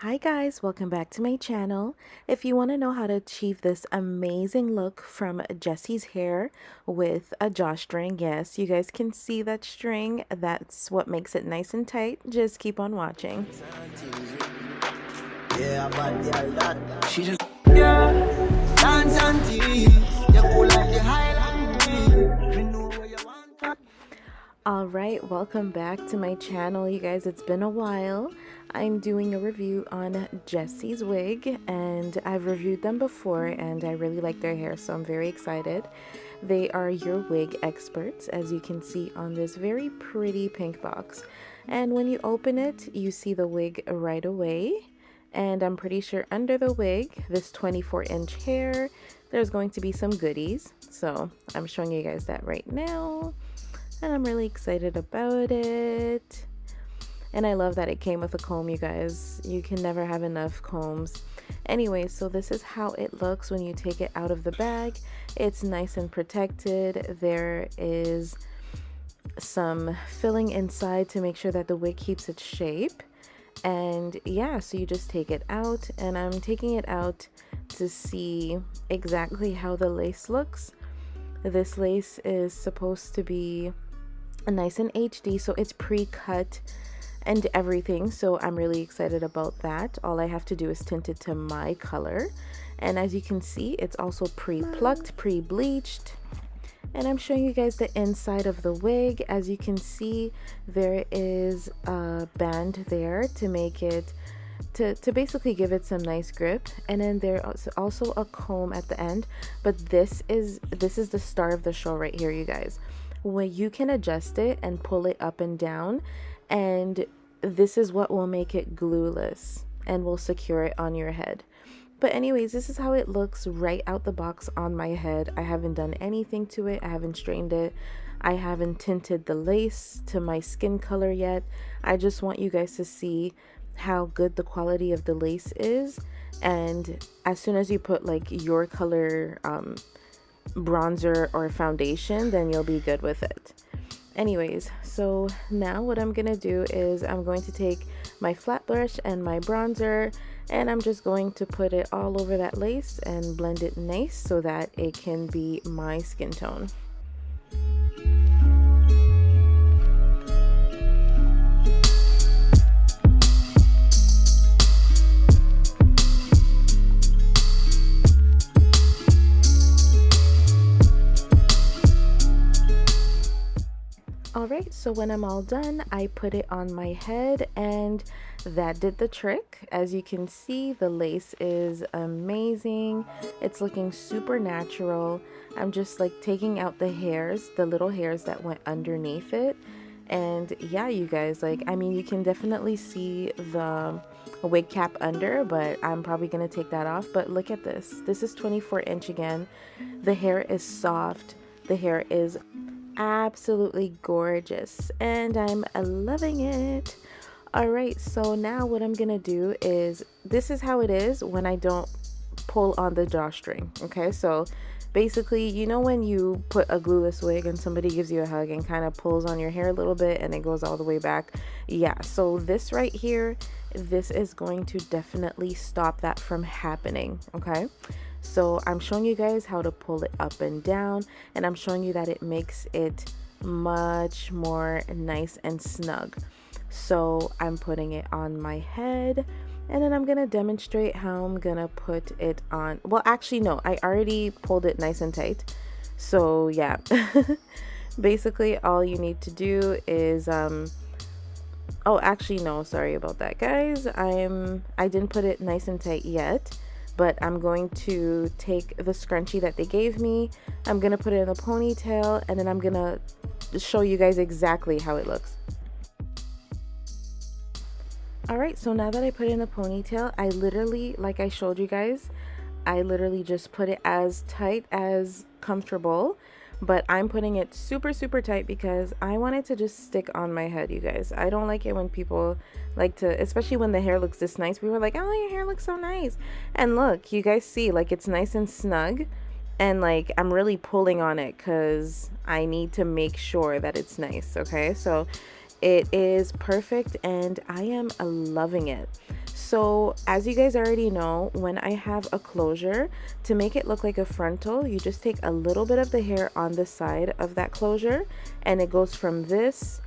Hi guys, welcome back to my channel. If you want to know how to achieve this amazing look from Jessie's hair with a drawstring, yes, you guys can see that string. That's what makes it nice and tight. Just keep on watching. Yeah, but yeah, that she just dance and tease. You cool like the Highland breeze. Me know where you want. Alright, welcome back to my channel, you guys. It's been a while. I'm doing a review on Jessie's Wig, and I've reviewed them before and I really like their hair, so I'm very excited. They are your wig experts, as you can see on this very pretty pink box. And when you open it, you see the wig right away. And I'm pretty sure under the wig, this 24-inch hair, there's going to be some goodies. So I'm showing you guys that right now. And I'm really excited about it. And I love that it came with a comb, you guys. You can never have enough combs. Anyway, so this is how it looks when you take it out of the bag. It's nice and protected. There is some filling inside to make sure that the wig keeps its shape. And yeah, so you just take it out, and I'm taking it out to see exactly how the lace looks. This lace is supposed to be nice and HD, so it's pre-cut and everything, so I'm really excited about that. All I have to do is tint it to my color, and as you can see, it's also pre-plucked, pre-bleached. And I'm showing you guys the inside of the wig. As you can see, there is a band there to make it to basically give it some nice grip, and then there's also a comb at the end. But this is the star of the show right here, you guys. Where you can adjust it and pull it up and down, and this is what will make it glueless and will secure it on your head. But anyways, this is how it looks right out the box on my head. I haven't done anything to it. I haven't straightened it. I haven't tinted the lace to my skin color yet. I just want you guys to see how good the quality of the lace is. And as soon as you put like your color bronzer or foundation, then you'll be good with it. Anyways, so now what I'm gonna do is I'm going to take my flat brush and my bronzer, and I'm just going to put it all over that lace and blend it nice so that it can be my skin tone. Alright, so when I'm all done, I put it on my head, and that did the trick. As you can see, the lace is amazing. It's looking super natural. I'm just like taking out the hairs, the little hairs that went underneath it. And yeah, you guys, like, I mean, you can definitely see the wig cap under, but I'm probably going to take that off. But look at this. This is 24-inch again. The hair is soft. The hair is absolutely gorgeous, and I'm loving it. Alright, so now what I'm gonna do is, this is how it is when I don't pull on the drawstring. Okay, so basically, you know when you put a glueless wig and somebody gives you a hug and kind of pulls on your hair a little bit and it goes all the way back? Yeah, so this right here, this is going to definitely stop that from happening. Okay, so I'm showing you guys how to pull it up and down, and I'm showing you that it makes it much more nice and snug. So I'm putting it on my head, and then I'm gonna demonstrate how I'm gonna put it on. Well, actually no, I already pulled it nice and tight, so yeah. Basically all you need to do is oh, actually no, sorry about that, guys. I didn't put it nice and tight yet, but I'm going to take the scrunchie that they gave me. I'm gonna put it in a ponytail, and then I'm gonna show you guys exactly how it looks. Alright, so now that I put it in a ponytail, I literally, like I showed you guys, I literally just put it as tight as comfortable. But I'm putting it super tight because I want it to just stick on my head, you guys. I don't like it when people like to, especially when the hair looks this nice. We were like, oh, your hair looks so nice. And look, you guys see, like, it's nice and snug. And like, I'm really pulling on it because I need to make sure that it's nice. Okay, so it is perfect, and I am loving it. So as you guys already know, when I have a closure, to make it look like a frontal, you just take a little bit of the hair on the side of that closure, and it goes from this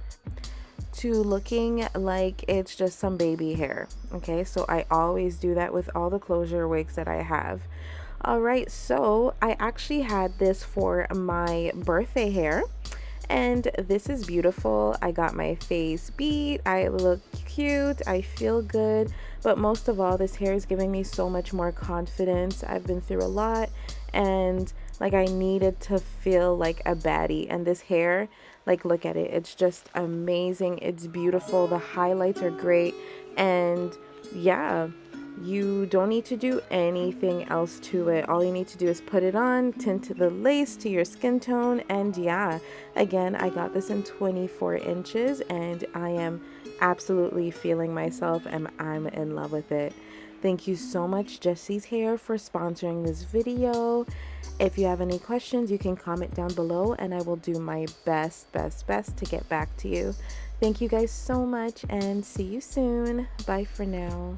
to looking like it's just some baby hair. Okay, so I always do that with all the closure wigs that I have. All right, so I actually had this for my birthday hair, and this is beautiful. I got my face beat, I look cute, I feel good, but most of all, this hair is giving me so much more confidence. I've been through a lot, and like I needed to feel like a baddie, and this hair, like, look at it, it's just amazing, it's beautiful, the highlights are great, and yeah, you don't need to do anything else to it. All you need to do is put it on, tint the lace to your skin tone, and yeah, again, I got this in 24 inches, and I am absolutely feeling myself, and I'm in love with it. Thank you so much, Jessie's Hair, for sponsoring this video. If you have any questions, you can comment down below, and I will do my best to get back to you. Thank you guys so much, and see you soon. Bye for now.